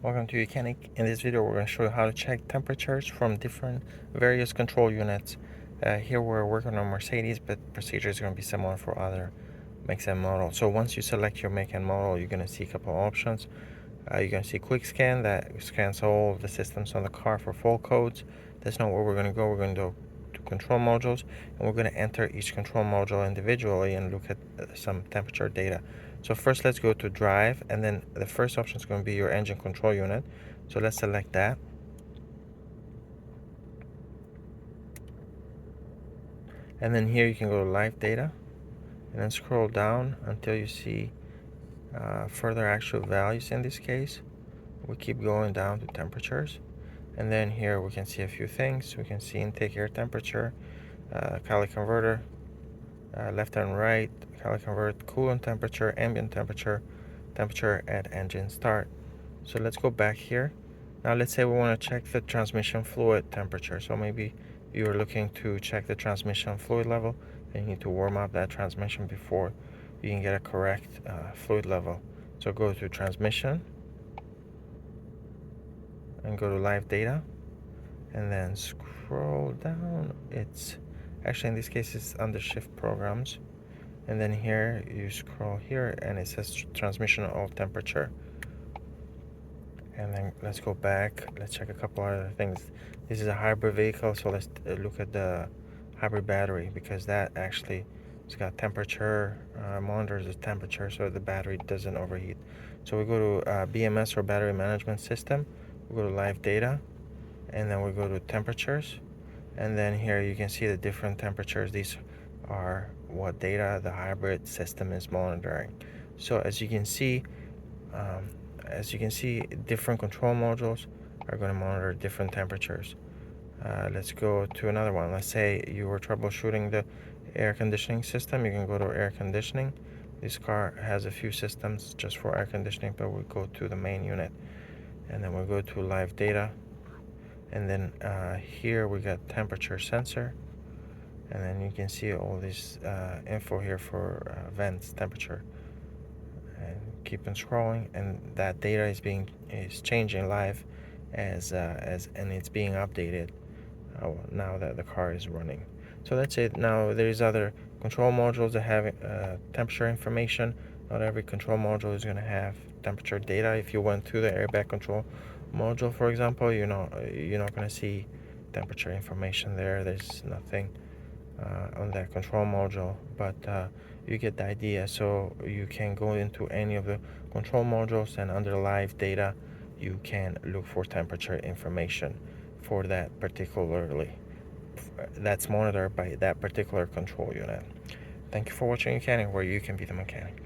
Welcome to YOUCANIC. In this video, we're going to show you how to check temperatures from various control units. Here we're working on Mercedes, but procedure is going to be similar for other makes and model. So once you select your make and model, you're going to see a couple options. You're going to see quick scan that scans all of the systems on the car for full codes. That's not where we're going to go. We're going to go to control modules, and we're going to enter each control module individually and look at some temperature data. So first, let's go to drive, and then the first option is going to be your engine control unit. So let's select that. And then here you can go to live data, and then scroll down until you see further actual values. In this case, we keep going down to temperatures, and then here we can see a few things. We can see intake air temperature, catalytic converter, left and right, catalytic converter, coolant temperature, ambient temperature, temperature at engine start. So let's go back here. Now let's say we want to check the transmission fluid temperature. So maybe you're looking to check the transmission fluid level, and you need to warm up that transmission before you can get a correct fluid level. So go to transmission and go to live data, and then scroll down. It's actually, in this case, it's under shift programs, and then here you scroll here and it says transmission of temperature. And then let's go back. Let's check a couple other things. This is a hybrid vehicle, so let's look at the hybrid battery, because that actually it's got temperature, monitors the temperature so the battery doesn't overheat. So we go to BMS, or battery management system. We go to live data, and then we go to temperatures, and then here you can see the different temperatures. These are what data the hybrid system is monitoring. So as you can see, different control modules are going to monitor different temperatures. Let's go to another one. Let's say you were troubleshooting the air conditioning system. You can go to air conditioning. This car has a few systems just for air conditioning, but we'll go to the main unit, and then we'll go to live data, and then here we got temperature sensor, and then you can see all this info here for vents temperature, and keep on scrolling, and that data is changing live as and it's being updated now that the car is running. So that's it. Now there's other control modules that have temperature information. Not every control module is going to have temperature data. If you went to the airbag control module, for example, you're not going to see temperature information there. There's nothing on that control module, but you get the idea. So you can go into any of the control modules, and under live data you can look for temperature information for that that's monitored by that particular control unit. Thank you for watching YOUCANIC, where you can be the mechanic.